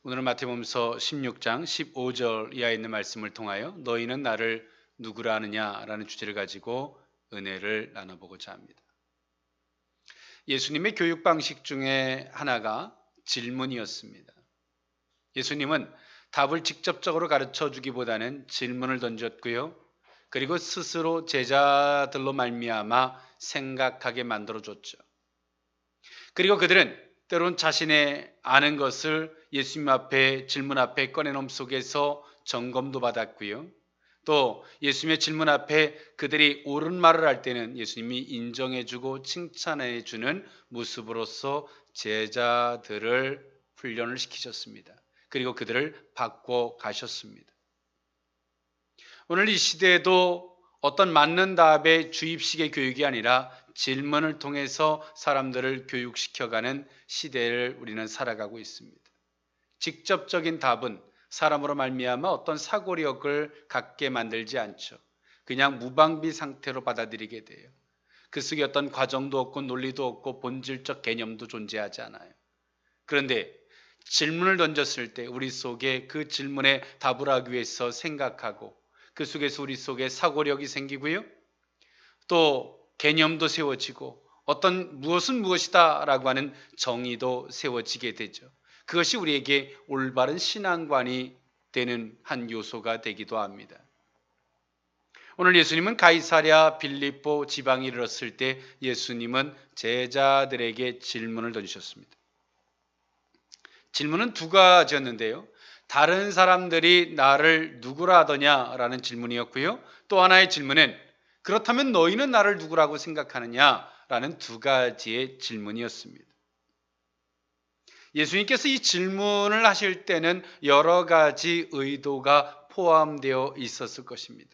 오늘은 마태복음서 16장 15절 이하에 있는 말씀을 통하여 너희는 나를 누구라 하느냐라는 주제를 가지고 은혜를 나눠보고자 합니다. 예수님의 교육 방식 중에 하나가 질문이었습니다. 예수님은 답을 직접적으로 가르쳐 주기보다는 질문을 던졌고요. 그리고 스스로 제자들로 말미암아 생각하게 만들어 줬죠. 그리고 그들은 때론 자신의 아는 것을 예수님 앞에 질문 앞에 꺼내놓음 속에서 점검도 받았고요. 또 예수님의 질문 앞에 그들이 옳은 말을 할 때는 예수님이 인정해주고 칭찬해주는 모습으로서 제자들을 훈련을 시키셨습니다. 그리고 그들을 바꿔 가셨습니다. 오늘 이 시대에도 어떤 맞는 답의 주입식의 교육이 아니라 질문을 통해서 사람들을 교육시켜가는 시대를 우리는 살아가고 있습니다. 직접적인 답은 사람으로 말미암아 어떤 사고력을 갖게 만들지 않죠. 그냥 무방비 상태로 받아들이게 돼요. 그 속에 어떤 과정도 없고 논리도 없고 본질적 개념도 존재하지 않아요. 그런데 질문을 던졌을 때 우리 속에 그 질문에 답을 하기 위해서 생각하고 그 속에서 우리 속에 사고력이 생기고요. 또 개념도 세워지고 어떤 무엇은 무엇이다 라고 하는 정의도 세워지게 되죠. 그것이 우리에게 올바른 신앙관이 되는 한 요소가 되기도 합니다. 오늘 예수님은 가이사랴 빌립보 지방에 이르렀을 때 예수님은 제자들에게 질문을 던지셨습니다. 질문은 두 가지였는데요. 다른 사람들이 나를 누구라 하더냐라는 질문이었고요. 또 하나의 질문은 그렇다면 너희는 나를 누구라고 생각하느냐라는 두 가지의 질문이었습니다. 예수님께서 이 질문을 하실 때는 여러 가지 의도가 포함되어 있었을 것입니다.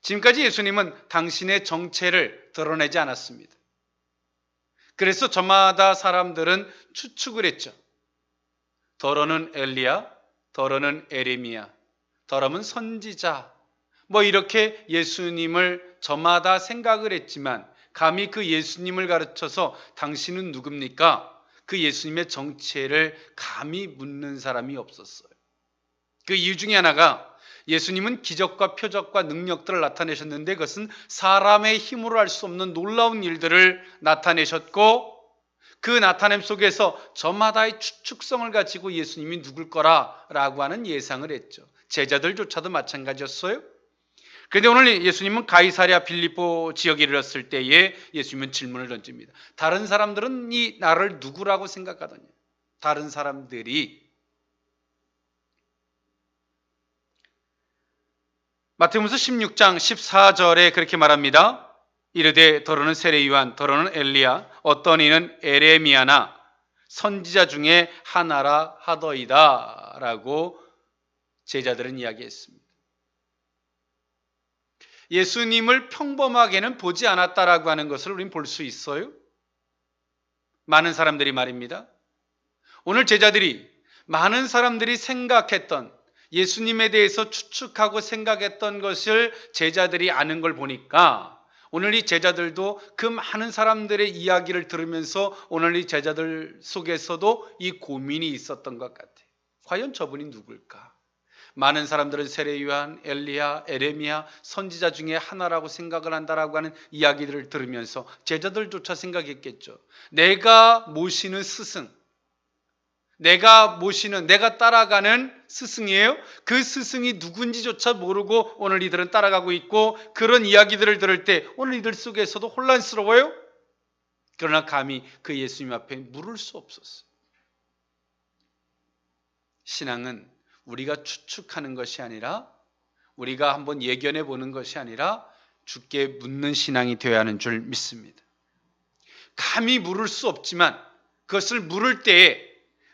지금까지 예수님은 당신의 정체를 드러내지 않았습니다. 그래서 저마다 사람들은 추측을 했죠. 더러는 엘리야, 더러는 에레미야, 더러는 선지자, 이렇게 예수님을 저마다 생각을 했지만 감히 그 예수님을 가르쳐서 당신은 누굽니까? 그 예수님의 정체를 감히 묻는 사람이 없었어요. 그 이유 중에 하나가 예수님은 기적과 표적과 능력들을 나타내셨는데 그것은 사람의 힘으로 할 수 없는 놀라운 일들을 나타내셨고 그 나타냄 속에서 저마다의 추측성을 가지고 예수님이 누굴 거라라고 하는 예상을 했죠. 제자들조차도 마찬가지였어요. 그런데 오늘 예수님은 가이사랴 빌립보 지역에 이르렀을 때에 예수님은 질문을 던집니다. 다른 사람들은 이 나를 누구라고 생각하더냐? 다른 사람들이 마태복음서 16장 14절에 그렇게 말합니다. 이르되 더러는 세례 요한, 더러는 엘리야, 어떤 이는 에레미야나 선지자 중에 하나라 하더이다 라고 제자들은 이야기했습니다. 예수님을 평범하게는 보지 않았다라고 하는 것을 우리는 볼 수 있어요. 많은 사람들이 말입니다. 오늘 제자들이 많은 사람들이 생각했던 예수님에 대해서 추측하고 생각했던 것을 제자들이 아는 걸 보니까 오늘 이 제자들도 그 많은 사람들의 이야기를 들으면서 오늘 이 제자들 속에서도 이 고민이 있었던 것 같아요. 과연 저분이 누굴까? 많은 사람들은 세례 요한, 엘리야, 에레미야 선지자 중에 하나라고 생각을 한다라고 하는 이야기들을 들으면서 제자들조차 생각했겠죠. 내가 모시는 스승, 내가 따라가는 스승이에요. 그 스승이 누군지조차 모르고 오늘 이들은 따라가고 있고 그런 이야기들을 들을 때 오늘 이들 속에서도 혼란스러워요. 그러나 감히 그 예수님 앞에 물을 수 없었어요. 신앙은 우리가 추측하는 것이 아니라 우리가 한번 예견해 보는 것이 아니라 주께 묻는 신앙이 되어야 하는 줄 믿습니다. 감히 물을 수 없지만 그것을 물을 때에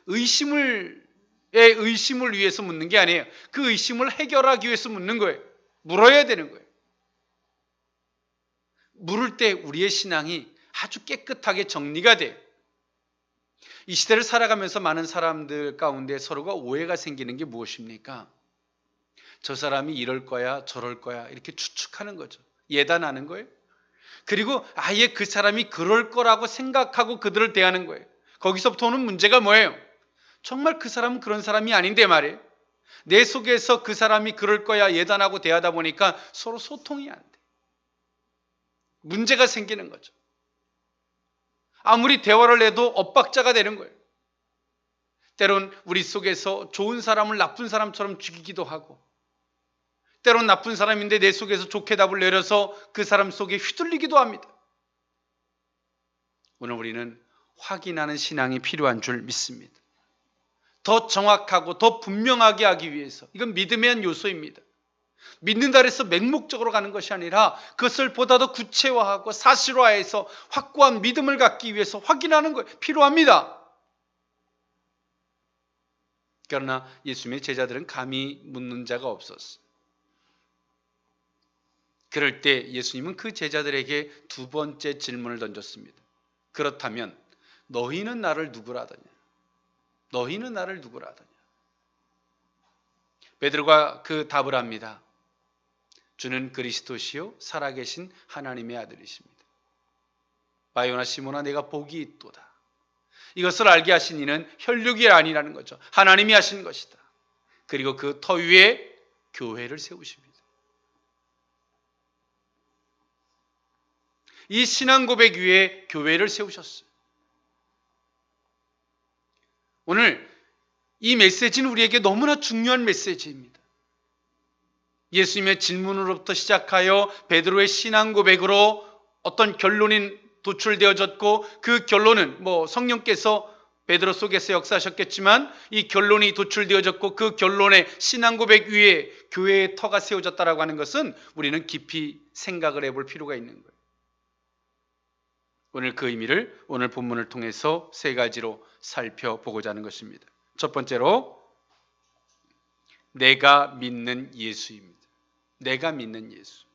의심을 위해서 묻는 게 아니에요. 그 의심을 해결하기 위해서 묻는 거예요. 물어야 되는 거예요. 물을 때 우리의 신앙이 아주 깨끗하게 정리가 돼요. 이 시대를 살아가면서 많은 사람들 가운데 서로가 오해가 생기는 게 무엇입니까? 저 사람이 이럴 거야, 저럴 거야 이렇게 추측하는 거죠. 예단하는 거예요. 그리고 아예 그 사람이 그럴 거라고 생각하고 그들을 대하는 거예요. 거기서부터 오는 문제가 뭐예요? 정말 그 사람은 그런 사람이 아닌데 말이에요. 내 속에서 그 사람이 그럴 거야 예단하고 대하다 보니까 서로 소통이 안 돼. 문제가 생기는 거죠. 아무리 대화를 해도 엇박자가 되는 거예요. 때론 우리 속에서 좋은 사람을 나쁜 사람처럼 죽이기도 하고, 때론 나쁜 사람인데 내 속에서 좋게 답을 내려서 그 사람 속에 휘둘리기도 합니다. 오늘 우리는 확인하는 신앙이 필요한 줄 믿습니다. 더 정확하고 더 분명하게 하기 위해서, 이건 믿음의 한 요소입니다. 믿는다 해서 맹목적으로 가는 것이 아니라 그것을 보다 더 구체화하고 사실화해서 확고한 믿음을 갖기 위해서 확인하는 것 필요합니다. 그러나 예수님의 제자들은 감히 묻는 자가 없었어요. 그럴 때 예수님은 그 제자들에게 두 번째 질문을 던졌습니다. 그렇다면 너희는 나를 누구라 하더냐? 너희는 나를 누구라 하더냐? 베드로가 그 답을 합니다. 주는 그리스도시요 살아계신 하나님의 아들이십니다. 바요나 시몬아 내가 복이 있도다. 이것을 알게 하신 이는 혈육이 아니라는 거죠. 하나님이 하신 것이다. 그리고 그 터 위에 교회를 세우십니다. 이 신앙 고백 위에 교회를 세우셨어요. 오늘 이 메시지는 우리에게 너무나 중요한 메시지입니다. 예수님의 질문으로부터 시작하여 베드로의 신앙 고백으로 어떤 결론이 도출되어졌고, 그 결론은 성령께서 베드로 속에서 역사하셨겠지만 이 결론이 도출되어졌고, 그 결론의 신앙 고백 위에 교회의 터가 세워졌다라고 하는 것은 우리는 깊이 생각을 해볼 필요가 있는 거예요. 오늘 그 의미를 오늘 본문을 통해서 세 가지로 살펴보고자 하는 것입니다. 첫 번째로 내가 믿는 예수입니다. 내가 믿는 예수.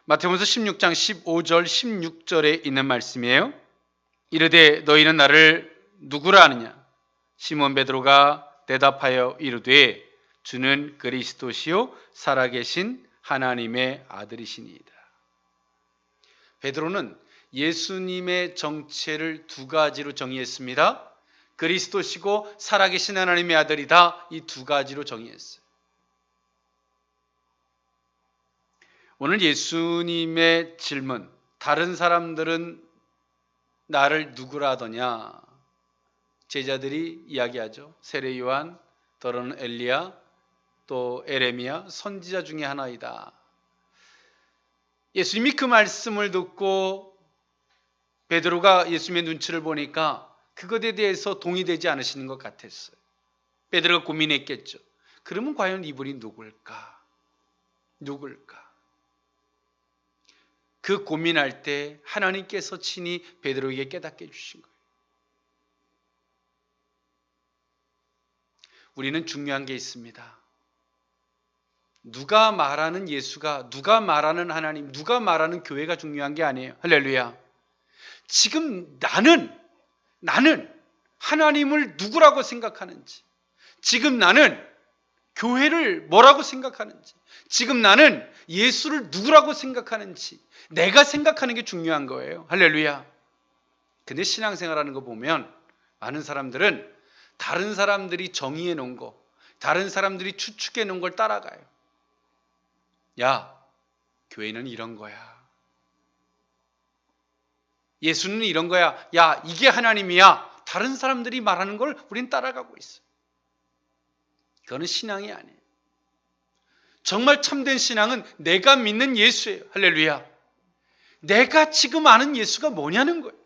마태복음 16장 15절 16절에 있는 말씀이에요. 이르되 너희는 나를 누구라 하느냐? 시몬 베드로가 대답하여 이르되 주는 그리스도시요 살아계신 하나님의 아들이시니이다. 베드로는 예수님의 정체를 두 가지로 정의했습니다. 그리스도시고 살아계신 하나님의 아들이다. 이 두 가지로 정의했어요. 오늘 예수님의 질문, 다른 사람들은 나를 누구라 하더냐? 제자들이 이야기하죠. 세례 요한, 더러는 엘리야, 또 에레미야, 선지자 중에 하나이다. 예수님이 그 말씀을 듣고 베드로가 예수님의 눈치를 보니까 그것에 대해서 동의되지 않으시는 것 같았어요. 베드로가 고민했겠죠. 그러면 과연 이분이 누굴까? 누굴까? 그 고민할 때 하나님께서 친히 베드로에게 깨닫게 해주신 거예요. 우리는 중요한 게 있습니다. 누가 말하는 예수가, 누가 말하는 하나님, 누가 말하는 교회가 중요한 게 아니에요. 할렐루야. 지금 나는 하나님을 누구라고 생각하는지, 지금 나는 교회를 뭐라고 생각하는지, 지금 나는 예수를 누구라고 생각하는지 내가 생각하는 게 중요한 거예요. 할렐루야. 근데 신앙생활하는 거 보면 많은 사람들은 다른 사람들이 정의해 놓은 거, 다른 사람들이 추측해 놓은 걸 따라가요. 야, 교회는 이런 거야. 예수는 이런 거야. 야, 이게 하나님이야. 다른 사람들이 말하는 걸 우린 따라가고 있어. 그거는 신앙이 아니에요. 정말 참된 신앙은 내가 믿는 예수예요. 할렐루야. 내가 지금 아는 예수가 뭐냐는 거예요.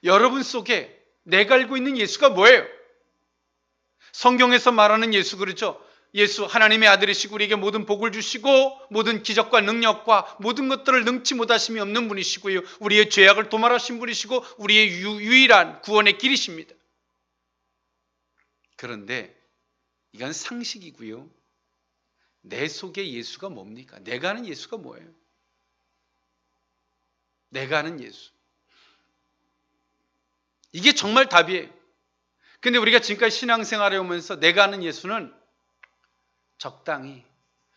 여러분 속에 내가 알고 있는 예수가 뭐예요? 성경에서 말하는 예수 그렇죠? 예수 하나님의 아들이시고 우리에게 모든 복을 주시고 모든 기적과 능력과 모든 것들을 능치 못하심이 없는 분이시고요. 우리의 죄악을 도말하신 분이시고 우리의 유일한 구원의 길이십니다. 그런데 이건 상식이고요. 내 속에 예수가 뭡니까? 내가 아는 예수가 뭐예요? 내가 아는 예수. 이게 정말 답이에요. 근데 우리가 지금까지 신앙생활에 오면서 내가 아는 예수는 적당히,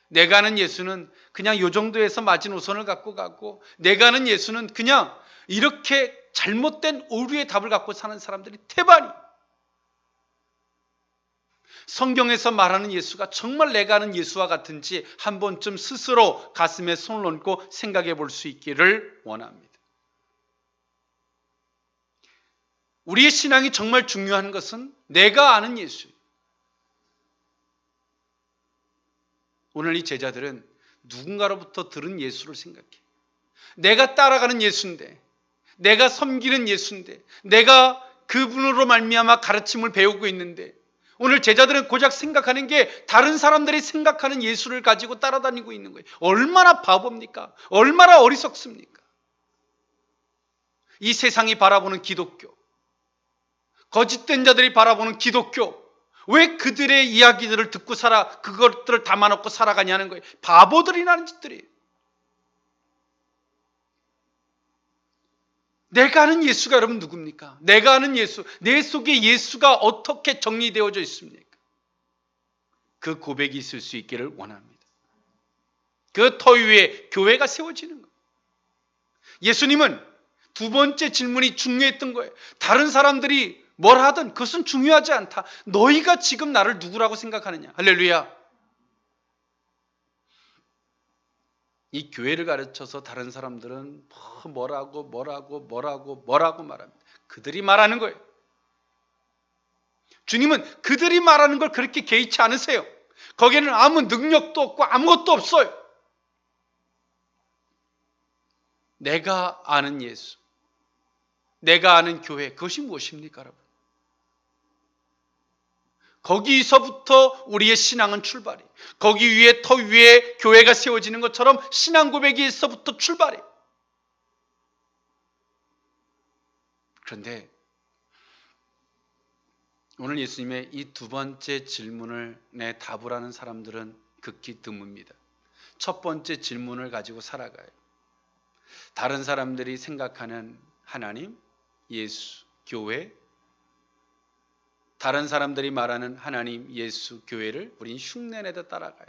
내가 아는 예수는 그냥 요 정도에서 마지노선을 갖고 가고, 내가 아는 예수는 그냥 이렇게 잘못된 오류의 답을 갖고 사는 사람들이 태반이. 성경에서 말하는 예수가 정말 내가 아는 예수와 같은지 한 번쯤 스스로 가슴에 손을 얹고 생각해 볼 수 있기를 원합니다. 우리의 신앙이 정말 중요한 것은 내가 아는 예수예요. 오늘 이 제자들은 누군가로부터 들은 예수를 생각해. 내가 따라가는 예수인데, 내가 섬기는 예수인데, 내가 그분으로 말미암아 가르침을 배우고 있는데, 오늘 제자들은 고작 생각하는 게 다른 사람들이 생각하는 예수를 가지고 따라다니고 있는 거예요. 얼마나 바보입니까? 얼마나 어리석습니까? 이 세상이 바라보는 기독교, 거짓된 자들이 바라보는 기독교, 왜 그들의 이야기들을 듣고 그것들을 담아놓고 살아가냐는 거예요. 바보들이 나는 짓들이에요. 내가 아는 예수가 여러분 누굽니까? 내가 아는 예수, 내 속에 예수가 어떻게 정리되어져 있습니까? 그 고백이 있을 수 있기를 원합니다. 그 터 위에 교회가 세워지는 거예요. 예수님은 두 번째 질문이 중요했던 거예요. 다른 사람들이 뭘 하든 그것은 중요하지 않다. 너희가 지금 나를 누구라고 생각하느냐. 할렐루야. 이 교회를 가르쳐서 다른 사람들은 뭐라고 말합니다. 그들이 말하는 거예요. 주님은 그들이 말하는 걸 그렇게 개의치 않으세요. 거기에는 아무 능력도 없고 아무것도 없어요. 내가 아는 예수, 내가 아는 교회, 그것이 무엇입니까, 여러분? 거기서부터 우리의 신앙은 출발이. 거기 위에 터 위에 교회가 세워지는 것처럼 신앙 고백에서부터 출발이. 그런데 오늘 예수님의 이 두 번째 질문을 내 답을 하는 사람들은 극히 드뭅니다. 첫 번째 질문을 가지고 살아가요. 다른 사람들이 생각하는 하나님, 예수, 교회, 다른 사람들이 말하는 하나님, 예수, 교회를 우린 흉내내듯 따라가요.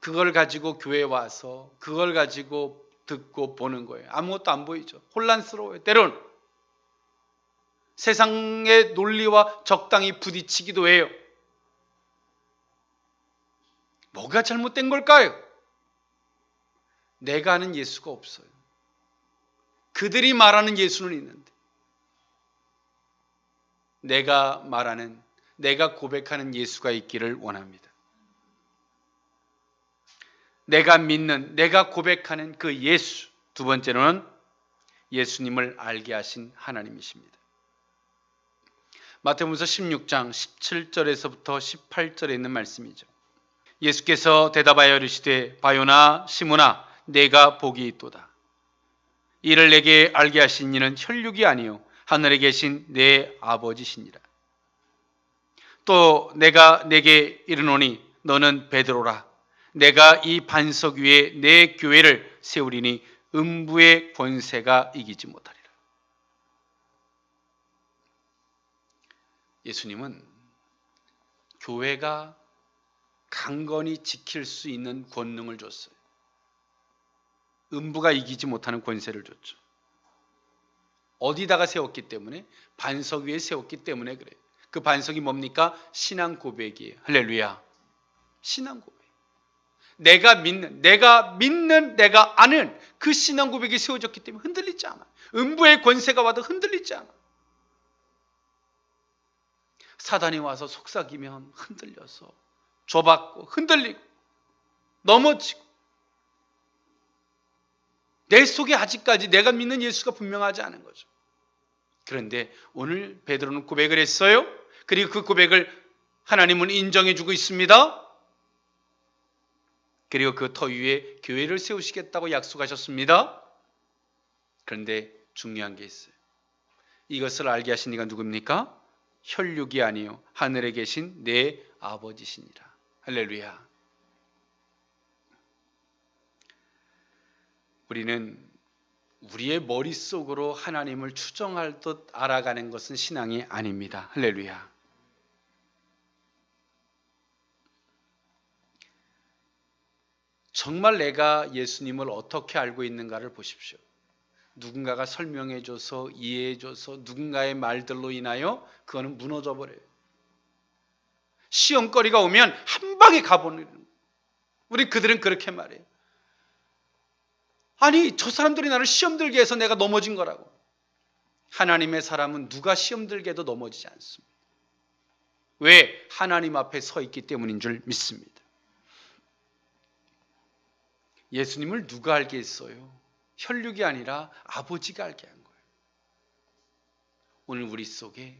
그걸 가지고 교회에 와서 그걸 가지고 듣고 보는 거예요. 아무것도 안 보이죠. 혼란스러워요. 때론 세상의 논리와 적당히 부딪히기도 해요. 뭐가 잘못된 걸까요? 내가 아는 예수가 없어요. 그들이 말하는 예수는 있는데 내가 말하는, 내가 고백하는 예수가 있기를 원합니다. 내가 믿는, 내가 고백하는 그 예수. 두 번째로는 예수님을 알게 하신 하나님이십니다. 마태복음서 16장 17절에서부터 18절에 있는 말씀이죠. 예수께서 대답하여 이르시되 바요나 시몬아 내가 복이 있도다. 이를 내게 알게 하신 이는 혈육이 아니요 하늘에 계신 내 아버지시니라. 또 내가 내게 이르노니 너는 베드로라. 내가 이 반석 위에 내 교회를 세우리니 음부의 권세가 이기지 못하리라. 예수님은 교회가 강건히 지킬 수 있는 권능을 줬어요. 음부가 이기지 못하는 권세를 줬죠. 어디다가 세웠기 때문에? 반석 위에 세웠기 때문에 그래요. 그 반석이 뭡니까? 신앙 고백이에요. 할렐루야. 신앙 고백. 내가 믿는, 내가 아는 그 신앙 고백이 세워졌기 때문에 흔들리지 않아. 음부의 권세가 와도 흔들리지 않아. 사단이 와서 속삭이면 흔들려서 조받고 흔들리고 넘어지고 내 속에 아직까지 내가 믿는 예수가 분명하지 않은 거죠. 그런데 오늘 베드로는 고백을 했어요. 그리고 그 고백을 하나님은 인정해 주고 있습니다. 그리고 그 터 위에 교회를 세우시겠다고 약속하셨습니다. 그런데 중요한 게 있어요. 이것을 알게 하신 이가 누굽니까? 혈육이 아니요 하늘에 계신 내 아버지시니라. 할렐루야. 우리는 우리의 머릿속으로 하나님을 추정할 듯 알아가는 것은 신앙이 아닙니다. 할렐루야. 정말 내가 예수님을 어떻게 알고 있는가를 보십시오. 누군가가 설명해줘서 이해해줘서 누군가의 말들로 인하여 그거는 무너져 버려요. 시험거리가 오면 한 방에 가버리는 거예요. 우리 그들은 그렇게 말해요. 아니, 저 사람들이 나를 시험 들게 해서 내가 넘어진 거라고. 하나님의 사람은 누가 시험 들게 해도 넘어지지 않습니다. 왜? 하나님 앞에 서 있기 때문인 줄 믿습니다. 예수님을 누가 알게 했어요? 혈육이 아니라 아버지가 알게 한 거예요. 오늘 우리 속에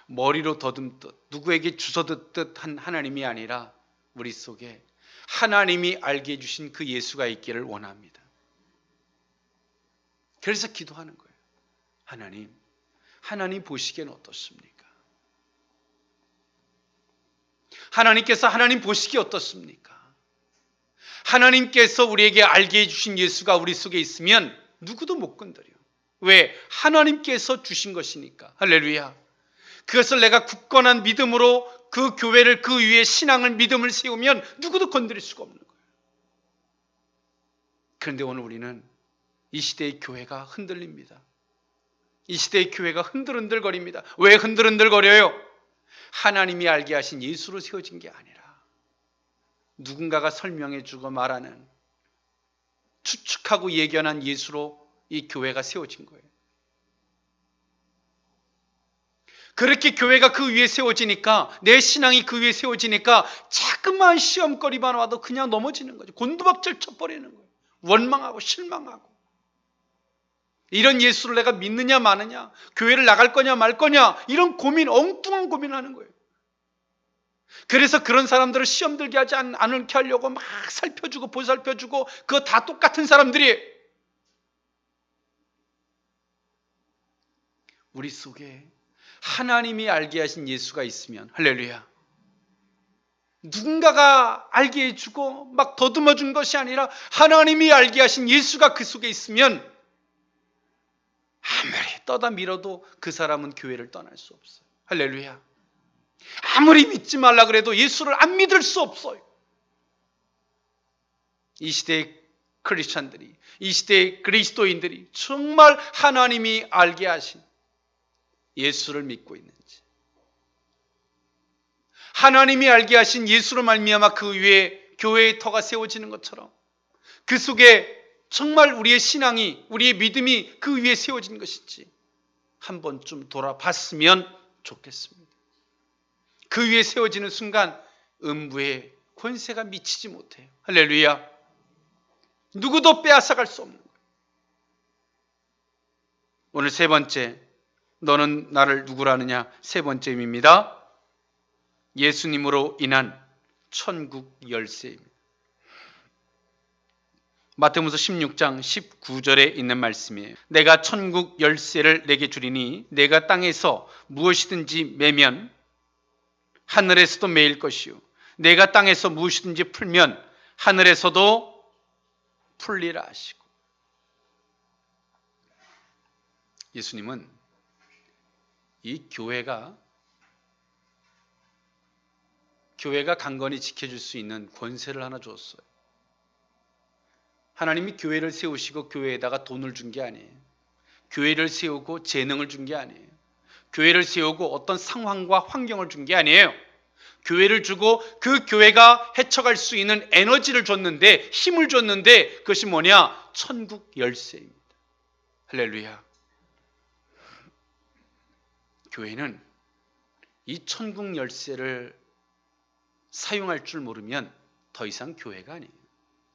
머리로 더듬듯 누구에게 주워듣듯 한 하나님이 아니라 우리 속에 하나님이 알게 해주신 그 예수가 있기를 원합니다. 그래서 기도하는 거예요. 하나님 보시기엔 어떻습니까? 하나님께서 하나님 보시기에 어떻습니까? 하나님께서 우리에게 알게 해주신 예수가 우리 속에 있으면 누구도 못 건드려. 왜? 하나님께서 주신 것이니까. 할렐루야. 그것을 내가 굳건한 믿음으로 그 교회를, 그 위에 신앙을, 믿음을 세우면 누구도 건드릴 수가 없는 거예요. 그런데 오늘 우리는 이 시대의 교회가 흔들립니다. 이 시대의 교회가 흔들흔들거립니다. 왜 흔들흔들거려요? 하나님이 알게 하신 예수로 세워진 게 아니라 누군가가 설명해주고 말하는, 추측하고 예견한 예수로 이 교회가 세워진 거예요. 그렇게 교회가 그 위에 세워지니까, 내 신앙이 그 위에 세워지니까 자꾸만 시험거리만 와도 그냥 넘어지는 거죠. 곤두박질 쳐버리는 거예요. 원망하고 실망하고. 이런 예수를 내가 믿느냐 마느냐, 교회를 나갈 거냐 말 거냐, 이런 고민, 엉뚱한 고민을 하는 거예요. 그래서 그런 사람들을 시험 들게 하지 않게 하려고 막 살펴주고 보살펴주고, 그거 다 똑같은 사람들이에요. 우리 속에 하나님이 알게 하신 예수가 있으면, 할렐루야, 누군가가 알게 해주고 막 더듬어 준 것이 아니라 하나님이 알게 하신 예수가 그 속에 있으면 아무리 떠다 밀어도 그 사람은 교회를 떠날 수 없어요. 할렐루야. 아무리 믿지 말라 그래도 예수를 안 믿을 수 없어요. 이 시대의 크리스찬들이, 이 시대의 그리스도인들이 정말 하나님이 알게 하신 예수를 믿고 있는지, 하나님이 알게 하신 예수로 말미암아 그 위에 교회의 터가 세워지는 것처럼 그 속에 정말 우리의 신앙이, 우리의 믿음이 그 위에 세워진 것인지 한 번쯤 돌아봤으면 좋겠습니다. 그 위에 세워지는 순간 음부의 권세가 미치지 못해요. 할렐루야. 누구도 빼앗아갈 수 없는 거예요. 오늘 세 번째, 너는 나를 누구라 하느냐, 세 번째 의미입니다. 예수님으로 인한 천국 열쇠입니다. 마태복음 16장 19절에 있는 말씀이에요. 내가 천국 열쇠를 내게 주리니 내가 땅에서 무엇이든지 매면 하늘에서도 매일 것이요, 내가 땅에서 무엇이든지 풀면 하늘에서도 풀리라 하시고. 예수님은 이 교회가 강건히 지켜줄 수 있는 권세를 하나 줬어요. 하나님이 교회를 세우시고 교회에다가 돈을 준 게 아니에요. 교회를 세우고 재능을 준 게 아니에요. 교회를 세우고 어떤 상황과 환경을 준 게 아니에요. 교회를 주고 그 교회가 헤쳐갈 수 있는 에너지를 줬는데, 힘을 줬는데, 그것이 뭐냐? 천국 열쇠입니다. 할렐루야. 교회는 이 천국 열쇠를 사용할 줄 모르면 더 이상 교회가 아니에요.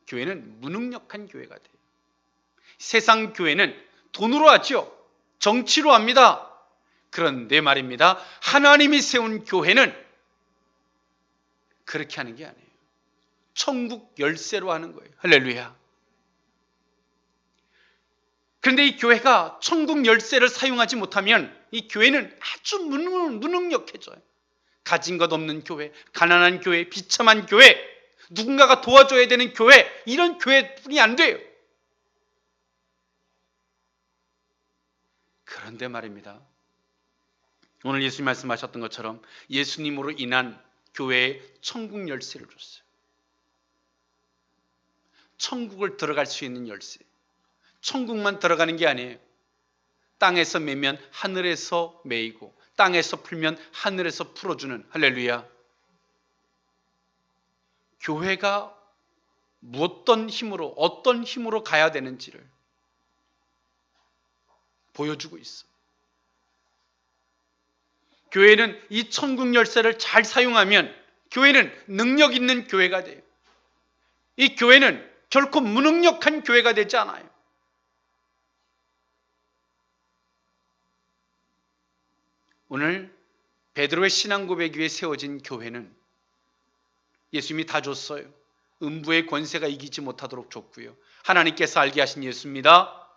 교회는 무능력한 교회가 돼요. 세상 교회는 돈으로 하죠. 정치로 합니다. 그런데 말입니다, 하나님이 세운 교회는 그렇게 하는 게 아니에요. 천국 열쇠로 하는 거예요. 할렐루야. 그런데 이 교회가 천국 열쇠를 사용하지 못하면 이 교회는 아주 무능력해져요. 가진 것 없는 교회, 가난한 교회, 비참한 교회, 누군가가 도와줘야 되는 교회, 이런 교회뿐이 안 돼요. 그런데 말입니다, 오늘 예수님 말씀하셨던 것처럼 예수님으로 인한 교회에 천국 열쇠를 줬어요. 천국을 들어갈 수 있는 열쇠, 천국만 들어가는 게 아니에요. 땅에서 매면 하늘에서 매이고 땅에서 풀면 하늘에서 풀어주는, 할렐루야. 교회가 어떤 힘으로 가야 되는지를 보여주고 있어. 교회는 이 천국 열쇠를 잘 사용하면 교회는 능력 있는 교회가 돼요. 이 교회는 결코 무능력한 교회가 되지 않아요. 오늘 베드로의 신앙 고백 위에 세워진 교회는 예수님이 다 줬어요. 음부의 권세가 이기지 못하도록 줬고요. 하나님께서 알게 하신 예수입니다.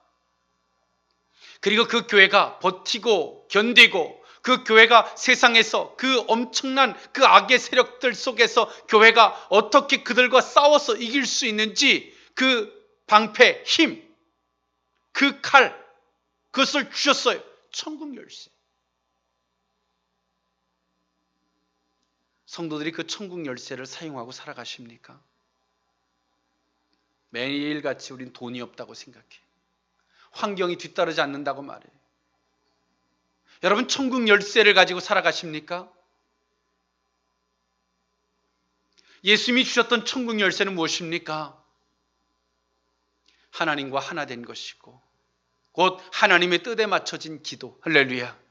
그리고 그 교회가 버티고 견디고 그 교회가 세상에서 그 엄청난 그 악의 세력들 속에서 교회가 어떻게 그들과 싸워서 이길 수 있는지 그 방패, 힘, 그 칼, 그것을 주셨어요. 천국 열쇠. 성도들이 그 천국 열쇠를 사용하고 살아가십니까? 매일같이 우린 돈이 없다고 생각해. 환경이 뒤따르지 않는다고 말해. 여러분, 천국 열쇠를 가지고 살아가십니까? 예수님이 주셨던 천국 열쇠는 무엇입니까? 하나님과 하나 된 것이고 곧 하나님의 뜻에 맞춰진 기도. 할렐루야.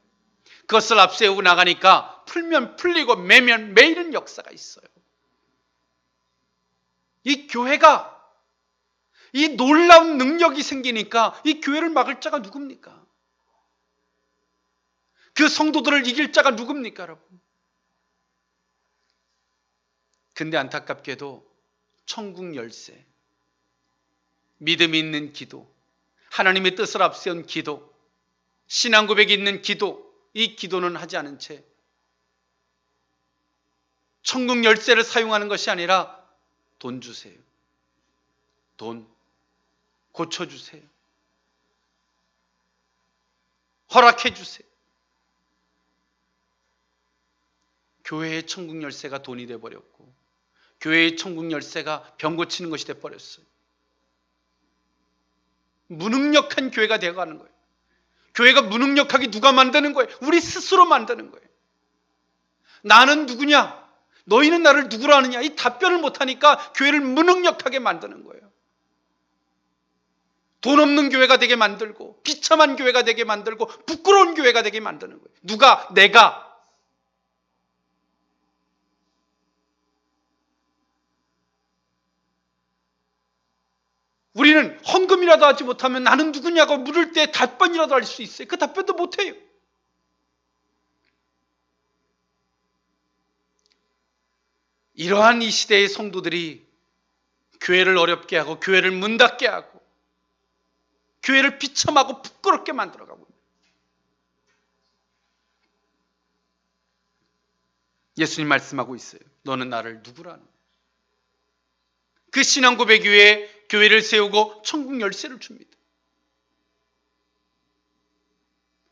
그것을 앞세우고 나가니까 풀면 풀리고 매면 매이는 역사가 있어요. 이 교회가 이 놀라운 능력이 생기니까 이 교회를 막을 자가 누굽니까? 그 성도들을 이길 자가 누굽니까, 여러분? 근데 안타깝게도 천국 열쇠, 믿음이 있는 기도, 하나님의 뜻을 앞세운 기도, 신앙 고백이 있는 기도, 이 기도는 하지 않은 채 천국 열쇠를 사용하는 것이 아니라 돈 주세요. 돈 고쳐주세요. 허락해 주세요. 교회의 천국 열쇠가 돈이 돼버렸고 교회의 천국 열쇠가 병 고치는 것이 돼버렸어요. 무능력한 교회가 되어가는 거예요. 교회가 무능력하게 누가 만드는 거예요? 우리 스스로 만드는 거예요. 나는 누구냐? 너희는 나를 누구로 아느냐? 이 답변을 못하니까 교회를 무능력하게 만드는 거예요. 돈 없는 교회가 되게 만들고 비참한 교회가 되게 만들고 부끄러운 교회가 되게 만드는 거예요. 누가? 내가. 우리는 헌금이라도 하지 못하면 나는 누구냐고 물을 때 답변이라도 할 수 있어요. 그 답변도 못해요. 이러한 이 시대의 성도들이 교회를 어렵게 하고 교회를 문 닫게 하고 교회를 비참하고 부끄럽게 만들어가고 있는 거예요. 예수님 말씀하고 있어요. 너는 나를 누구라는 거예요. 그 신앙 고백 위에 교회를 세우고 천국 열쇠를 줍니다.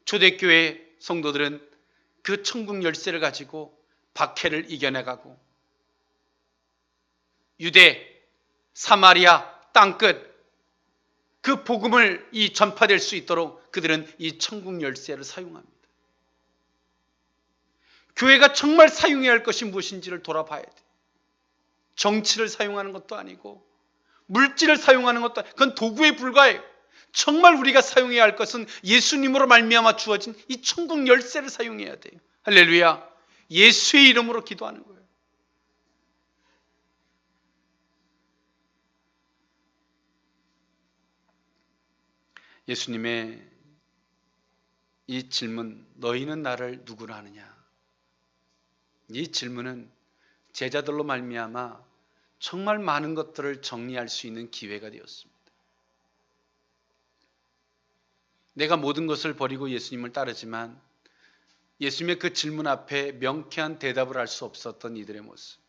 초대교회 성도들은 그 천국 열쇠를 가지고 박해를 이겨내가고 유대, 사마리아 땅끝 그 복음을 전파될 수 있도록 그들은 이 천국 열쇠를 사용합니다. 교회가 정말 사용해야 할 것이 무엇인지를 돌아봐야 돼. 정치를 사용하는 것도 아니고 물질을 사용하는 것도 아니고 그건 도구에 불과해요. 정말 우리가 사용해야 할 것은 예수님으로 말미암아 주어진 이 천국 열쇠를 사용해야 돼요. 할렐루야. 예수의 이름으로 기도하는 거예요. 예수님의 이 질문, 너희는 나를 누구로 아느냐? 이 질문은 제자들로 말미암아 정말 많은 것들을 정리할 수 있는 기회가 되었습니다. 내가 모든 것을 버리고 예수님을 따르지만 예수님의 그 질문 앞에 명쾌한 대답을 할 수 없었던 이들의 모습.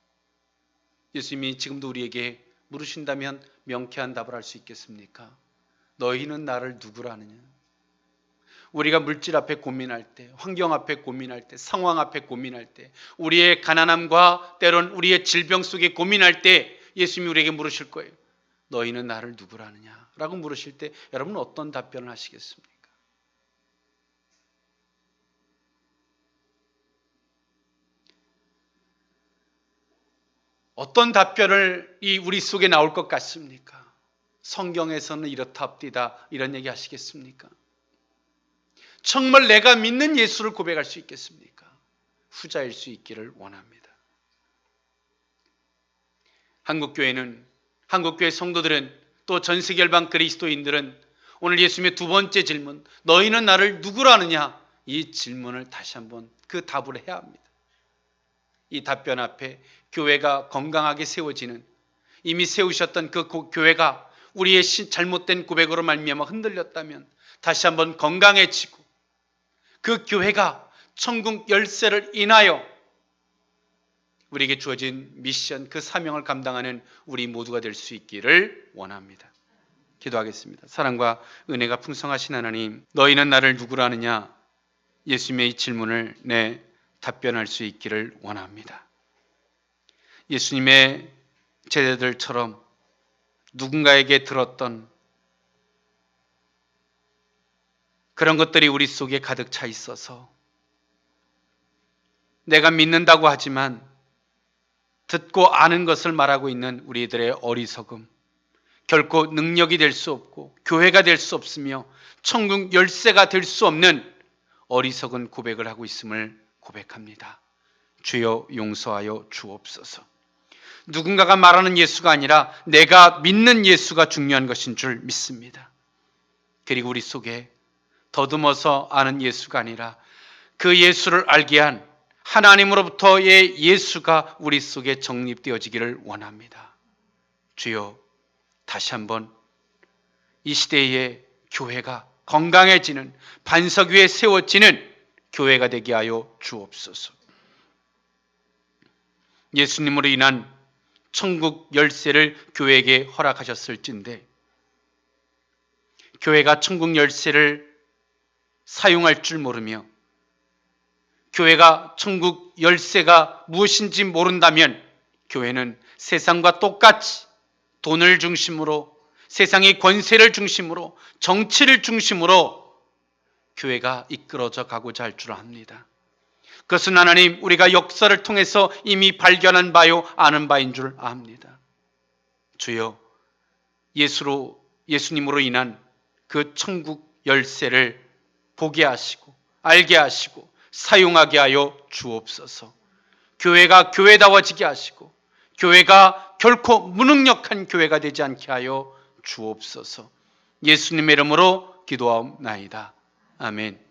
예수님이 지금도 우리에게 물으신다면 명쾌한 답을 할 수 있겠습니까? 너희는 나를 누구라 하느냐? 우리가 물질 앞에 고민할 때, 환경 앞에 고민할 때, 상황 앞에 고민할 때, 우리의 가난함과 때론 우리의 질병 속에 고민할 때 예수님이 우리에게 물으실 거예요. 너희는 나를 누구라 하느냐? 라고 물으실 때 여러분은 어떤 답변을 하시겠습니까? 어떤 답변을 우리 속에 나올 것 같습니까? 성경에서는 이렇답디다 이런 얘기 하시겠습니까? 정말 내가 믿는 예수를 고백할 수 있겠습니까? 후자일 수 있기를 원합니다. 한국교회 성도들은 또 전세계 열방 그리스도인들은 오늘 예수님의 두 번째 질문, 너희는 나를 누구라 하느냐? 이 질문을 다시 한번 그 답을 해야 합니다. 이 답변 앞에 교회가 건강하게 세워지는, 이미 세우셨던 그 교회가 우리의 잘못된 고백으로 말미암아 흔들렸다면 다시 한번 건강해지고 그 교회가 천국 열쇠를 인하여 우리에게 주어진 미션, 그 사명을 감당하는 우리 모두가 될 수 있기를 원합니다. 기도하겠습니다. 사랑과 은혜가 풍성하신 하나님, 너희는 나를 누구라 하느냐? 예수님의 이 질문을 답변할 수 있기를 원합니다. 예수님의 제자들처럼 누군가에게 들었던 그런 것들이 우리 속에 가득 차 있어서 내가 믿는다고 하지만 듣고 아는 것을 말하고 있는 우리들의 어리석음, 결코 능력이 될 수 없고 교회가 될 수 없으며 천국 열쇠가 될 수 없는 어리석은 고백을 하고 있음을 고백합니다. 주여 용서하여 주옵소서. 누군가가 말하는 예수가 아니라 내가 믿는 예수가 중요한 것인 줄 믿습니다. 그리고 우리 속에 더듬어서 아는 예수가 아니라 그 예수를 알게 한 하나님으로부터의 예수가 우리 속에 정립되어지기를 원합니다. 주여, 다시 한번 이 시대의 교회가 건강해지는, 반석 위에 세워지는 교회가 되게 하여 주옵소서. 예수님으로 인한 천국 열쇠를 교회에게 허락하셨을진데 교회가 천국 열쇠를 사용할 줄 모르며 교회가 천국 열쇠가 무엇인지 모른다면 교회는 세상과 똑같이 돈을 중심으로, 세상의 권세를 중심으로, 정치를 중심으로 교회가 이끌어져 가고자 할 줄 압니다. 그것은 하나님, 우리가 역사를 통해서 이미 발견한 바요 아는 바인 줄 압니다. 주여, 예수님으로 인한 그 천국 열쇠를 보게 하시고 알게 하시고 사용하게 하여 주옵소서. 교회가 교회다워지게 하시고 교회가 결코 무능력한 교회가 되지 않게 하여 주옵소서. 예수님의 이름으로 기도하옵나이다. 아멘.